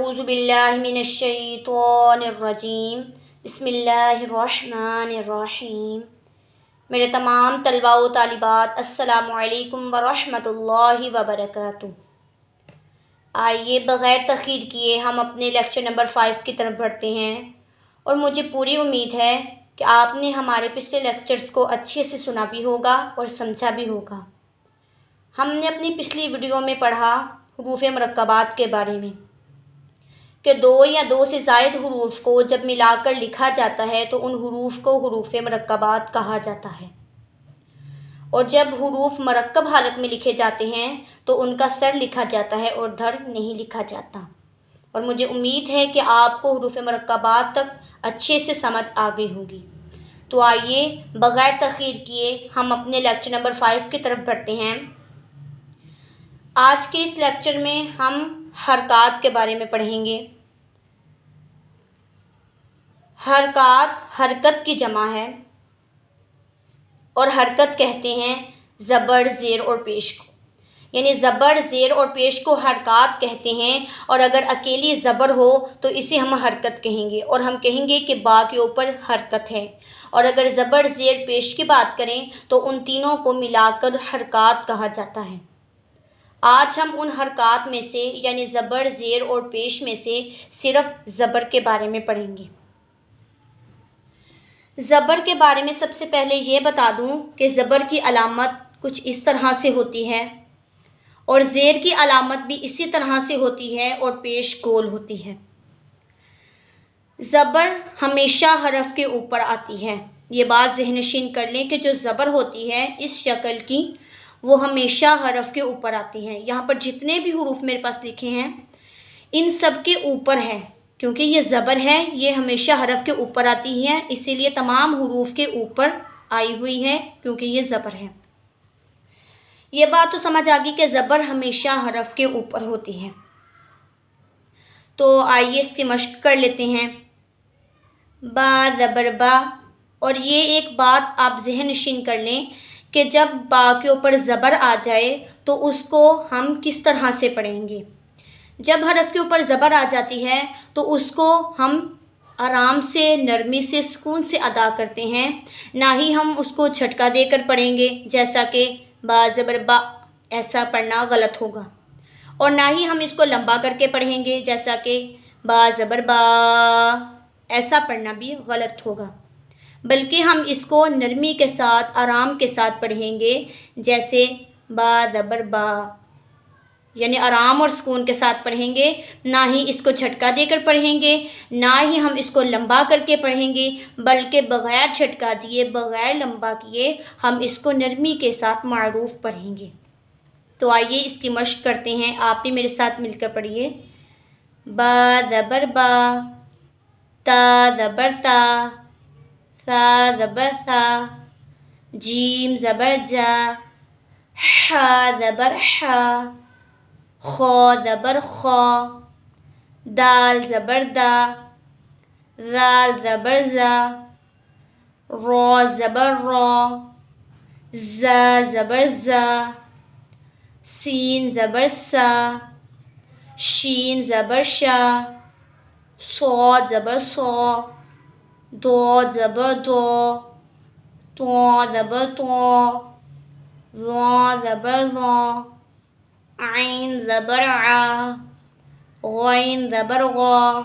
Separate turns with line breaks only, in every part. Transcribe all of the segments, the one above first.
अऊज़ु बिल्लाहि मिनश्शैतानिर्रजीम बिस्मिल्लाहिर्रहमानिर्रहीम। मेरे तमाम तलबा व तालिबात अस्सलामु अलैकुम व रहमतुल्लाहि व बरकातुहू। आइए बग़ैर तख़ीर किए हम अपने लेक्चर नंबर 5 की तरफ बढ़ते हैं और मुझे पूरी उम्मीद है कि आपने हमारे पिछले लेक्चर्स को अच्छे से सुना भी होगा और समझा भी होगा। हमने अपनी पिछली वीडियो में पढ़ा हुरूफ़ मुरक्कबात के बारे में कि दो या दो से ज़ायद हुरूफ़ को जब मिलाकर लिखा जाता है तो उन हुरूफ़ को हुरूफ़ मुरक्कबात कहा जाता है, और जब हुरूफ़ मरक्कब हालत में लिखे जाते हैं तो उनका सर लिखा जाता है और धड़ नहीं लिखा जाता। और मुझे उम्मीद है कि आपको हुरूफ़ मुरक्कबात तक अच्छे से समझ आ गई होगी। तो आइए बग़ैर तख़ीर किए हम अपने लेक्चर नंबर 5 की तरफ बढ़ते हैं। आज के इस लेक्चर में हम हरकात के बारे में पढ़ेंगे। हरकात हरकत की जमा है और हरकत कहते हैं ज़बर, ज़ेर और पेश को, यानी ज़बर, ज़ेर और पेश को हरकात कहते हैं। और अगर अकेली ज़बर हो तो इसे हम हरकत कहेंगे और हम कहेंगे कि बा के ऊपर हरकत है। और अगर ज़बर, ज़ेर, पेश की बात करें तो उन तीनों को मिलाकर हरकात कहा जाता है। आज हम उन हरकात में से यानी ज़बर, ज़ेर और पेश में से सिर्फ़ ज़बर के बारे में पढ़ेंगे। ज़बर के बारे में सबसे पहले ये बता दूं कि ज़बर की अलामत कुछ इस तरह से होती है और ज़ेर की अलामत भी इसी तरह से होती है और पेश गोल होती है। ज़बर हमेशा हरफ के ऊपर आती है। ये बात ज़हनशीन कर लें कि जो ज़बर होती है इस शक्ल की वो हमेशा हरफ के ऊपर आती है। यहाँ पर जितने भी हुरूफ मेरे पास लिखे हैं इन सब के ऊपर है, क्योंकि ये ज़बर है, ये हमेशा हरफ के ऊपर आती है, इसीलिए तमाम हुरूफ के ऊपर आई हुई है क्योंकि ये ज़बर है। ये बात तो समझ आ गई कि ज़बर हमेशा हरफ के ऊपर होती है। तो आइए इसकी मश्क कर लेते हैं। बा ज़बर बा, और ये एक बात आप ज़हन नशीन कर लें कि जब बा के ऊपर ज़बर आ जाए तो उसको हम किस तरह से पढ़ेंगे। जब हरफ के ऊपर ज़बर आ जाती है तो उसको हम आराम से, नरमी से, सुकून से अदा करते हैं, ना ही हम उसको झटका देकर पढ़ेंगे जैसा कि बा ज़बर बा, ऐसा पढ़ना गलत होगा। और ना ही हम इसको लंबा करके पढ़ेंगे जैसा कि बा ज़बर बा, ऐसा पढ़ना भी गलत होगा। बल्कि हम इसको नरमी के साथ, आराम के साथ पढ़ेंगे जैसे बा ज़बर बा, यानी आराम और सुकून के साथ पढ़ेंगे। ना ही इसको झटका देकर पढ़ेंगे, ना ही हम इसको लंबा करके पढ़ेंगे, बल्कि बग़ैर झटका दिए, बग़ैर लंबा किए हम इसको नरमी के साथ मारूफ पढ़ेंगे। तो आइए इसकी मश्क करते हैं, आप भी मेरे साथ मिलकर पढ़िए। बा ज़बर बा, ता ज़बर ता, सा ज़बर सा, जीम ज़बर जा, हा ज़बर हा, खौ ज़बर खौ, दाल ज़बर दा, ज़ाल ज़बर ज़ा, रौ ज़बर रौ, ज़ा ज़बर ज़ा, सीन ज़बर सा, शीन ज़बर शा, सौ ज़बर सौ, दो ज़बर दो, तो ज़बर तो, ज़ौ ज़बर ज़ौ, आइन ज़बर आ, गौइन ज़बर गौ,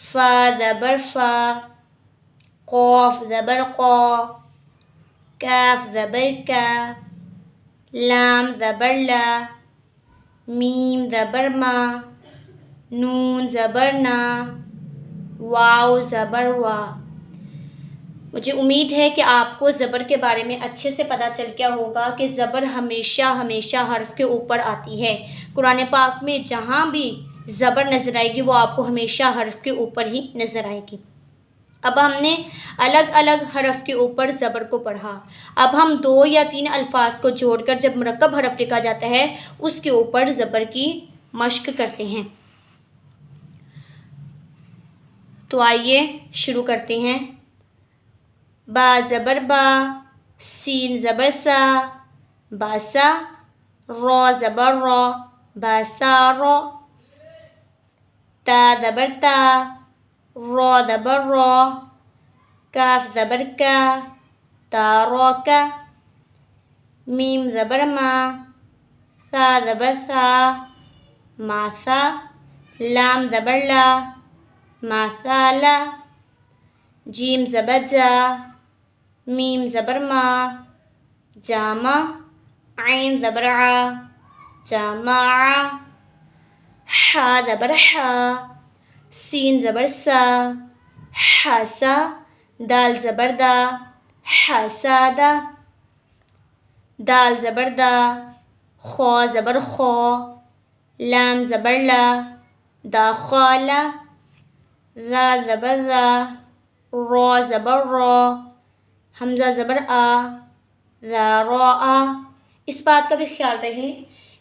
फ़ा ज़बर फ़ा, क़ाफ़ ज़बर क़ौ, काफ़ ज़बर का, लाम ज़बर ला, मीम ज़बर मा, नून ज़बर ना, वाव ज़बर वा। मुझे उम्मीद है कि आपको ज़बर के बारे में अच्छे से पता चल गया होगा कि ज़बर हमेशा हमेशा हर्फ के ऊपर आती है। कुरान पाक में जहाँ भी ज़बर नज़र आएगी वो आपको हमेशा हर्फ के ऊपर ही नज़र आएगी। अब हमने अलग अलग हरफ के ऊपर ज़बर को पढ़ा। अब हम 2 या 3 अल्फाज को जोड़कर जब मुरक्कब हरफ लिखा जाता है उसके ऊपर ज़बर की मश्क करते हैं। तो आइए शुरू करते हैं। बा ज़बर बा, सीन ज़बर सा, बासा, रौ ज़बर रौ, बासा रौ, تا زبر تا، را زبر را، کاف زبر کا، تا را کا، میم زبر ما، ثا زبر ثا، ما ثا، لام زبر لا، ما ثا لا، جیم زبر جا، میم زبر ما، جاما، عین زبر ع، جامع، حا زبر حا، سین زبر سا، حاسا، دال زبر دا، حاسادا، دال زبر دا، خوا زبر خوا، لام زبر لا، داخالا، ذا زبر ذا، را زبر را، حمزہ زبر آ، ذا را آ۔ اس بات کا بھی خیال رہے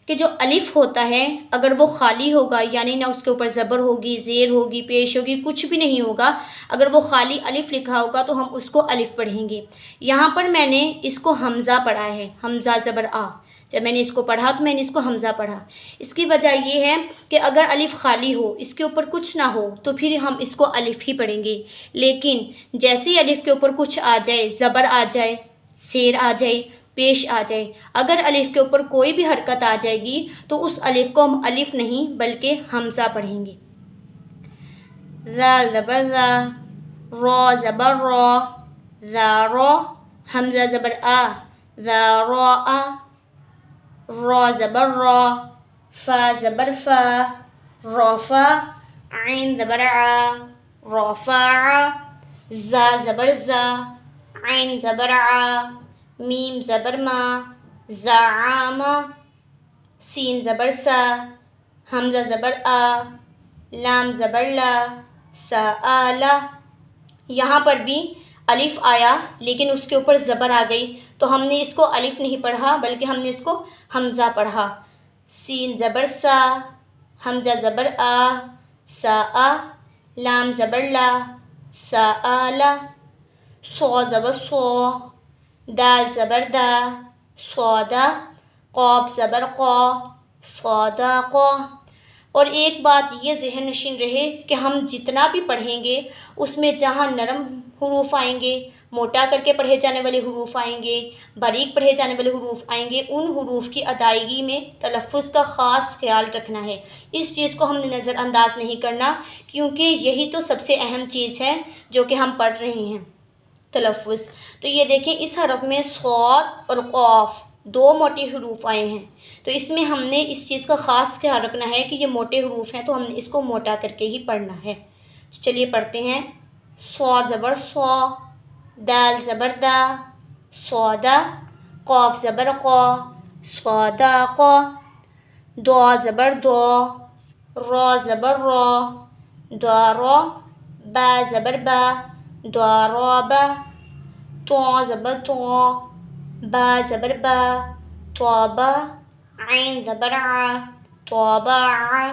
کہ جو الف ہوتا ہے اگر وہ خالی ہوگا یعنی نہ اس کے اوپر زبر ہوگی، زیر ہوگی، پیش ہوگی، کچھ بھی نہیں ہوگا، اگر وہ خالی الف لکھا ہوگا تو ہم اس کو الف پڑھیں گے۔ یہاں پر میں نے اس کو حمزہ پڑھا ہے، حمزہ زبر آ، جب میں نے اس کو پڑھا تو میں نے اس کو حمزہ پڑھا۔ اس کی وجہ یہ ہے کہ اگر الف خالی ہو، اس کے اوپر کچھ نہ ہو تو پھر ہم اس کو الف ہی پڑھیں گے، لیکن جیسے ہی الف کے اوپر کچھ آ جائے، زبر آ جائے، زیر آ جائے، پیش آ جائے، اگر الف کے اوپر کوئی بھی حرکت آ جائے گی تو اس الف کو ہم الف نہیں بلکہ حمزہ پڑھیں گے۔ ذا زبر ذا، را زبر را، ذا را، حمزہ زبر آ، ذا را آ، را زبر را، فا زبر فا، رافا، عین زبر ع، رافع، زا زبر زا، عین زبر ع، میم زبر ما، زعام، سین زبر سا، حمزہ زبر آ، لام زبر لا، سآلا۔ یہاں پر بھی الف آیا لیکن اس کے اوپر زبر آ گئی تو ہم نے اس کو الف نہیں پڑھا بلکہ ہم نے اس کو حمزہ پڑھا۔ سین زبر سا، حمزہ زبر آ، سآ، لام زبر لا، سآلا، صا زبر صا، دال زبر دا، صادا، قاف زبر قا، صادقا۔ اور ایک بات یہ ذہن نشین رہے کہ ہم جتنا بھی پڑھیں گے اس میں جہاں نرم حروف آئیں گے، موٹا کر کے پڑھے جانے والے حروف آئیں گے، باریک پڑھے جانے والے حروف آئیں گے، ان حروف کی ادائیگی میں تلفظ کا خاص خیال رکھنا ہے۔ اس چیز کو ہم نے نظر انداز نہیں کرنا کیونکہ یہی تو سب سے اہم چیز ہے جو کہ ہم پڑھ رہے ہیں، تلفظ۔ تو یہ دیکھیں اس حرف میں صاد اور قاف دو موٹے حروف آئے ہیں، تو اس میں ہم نے اس چیز کا خاص خیال رکھنا ہے کہ یہ موٹے حروف ہیں تو ہم نے اس کو موٹا کر کے ہی پڑھنا ہے۔ تو چلیے پڑھتے ہیں۔ صاد زبر صا، دال زبر دا، صادا، قاف زبر قا، صادقا، دعا زبر دعا، را زبر را، دارا، با زبر با، دارابا، طا زبر طا، با زبر با، طابا، عین زبر ع، طابع،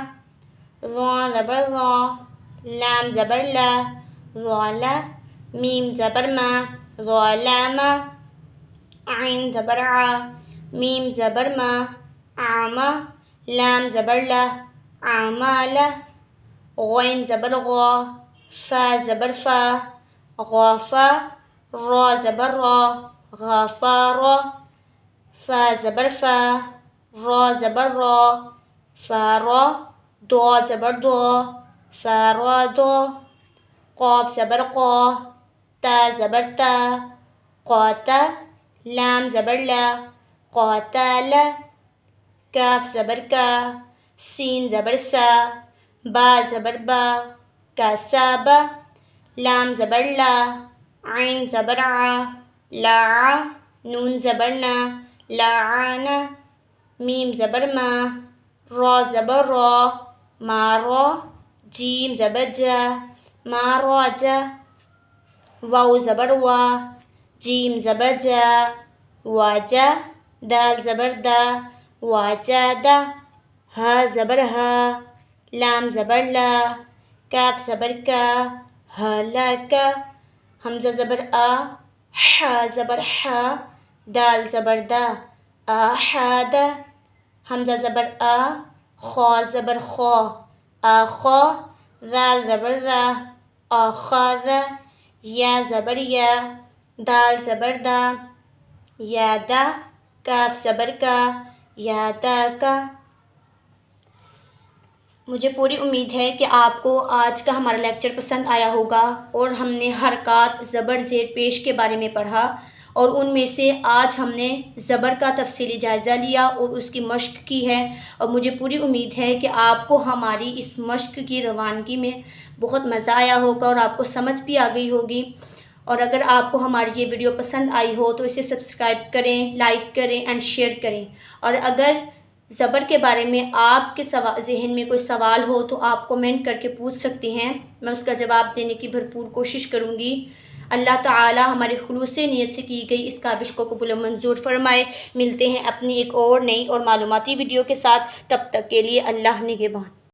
ظا زبر ظا، لام زبر لا، ظالا، میم زبر ما، ظالاما، عین زبر ع، میم زبر ما، عاما، لام زبر لا، عامالا، غین زبر غا، فا زبر فا، غافا، را زبر را، غافارا، فا زبر فا، را زبر را، فارا، دعا زبر دعا، فارادا، قاف زبر قا، تا زبر تا، قاتا، لام زبر لا، قاتالا، کاف زبر کا، سین زبر سا، با زبر با، کاسابا، لام زبر لا، عین زبر ع، لاع، نون زبر نا، لاعانا، میم زبر ما، را زبر را، مارا، جیم زبر جا، ماراجا، واو زبر وا، جیم زبر جا، واجا، دال زبر دا، واجادا، ہا زبر ہا، لام زبر لا، کاف زبر کا، ہلاکا، حمزہ زبر آ، حا زبر حا، دال زبر دا، آحادا، حمزہ زبر آ، خا زبر خا، آخا، ذا زبر ذا، اخذ، یا زبر یا، دال زبر دا، یا دا، کاف زبر کا، یا دا کا۔ مجھے پوری امید ہے کہ آپ کو آج کا ہمارا لیکچر پسند آیا ہوگا، اور ہم نے حرکات زبر زیر پیش کے بارے میں پڑھا، اور ان میں سے آج ہم نے زبر کا تفصیلی جائزہ لیا اور اس کی مشق کی ہے، اور مجھے پوری امید ہے کہ آپ کو ہماری اس مشق کی روانگی میں بہت مزہ آیا ہوگا اور آپ کو سمجھ بھی آ گئی ہوگی۔ اور اگر آپ کو ہماری یہ ویڈیو پسند آئی ہو تو اسے سبسکرائب کریں، لائک کریں اینڈ شیئر کریں، اور اگر زبر کے بارے میں آپ کے ذہن میں کوئی سوال ہو تو آپ کومنٹ کر کے پوچھ سکتے ہیں، میں اس کا جواب دینے کی بھرپور کوشش کروں گی۔ اللہ تعالی ہمارے خلوص نیت سے کی گئی اس کاوش کو قبول و منظور فرمائے۔ ملتے ہیں اپنی ایک اور نئی اور معلوماتی ویڈیو کے ساتھ، تب تک کے لیے اللہ نگہبان۔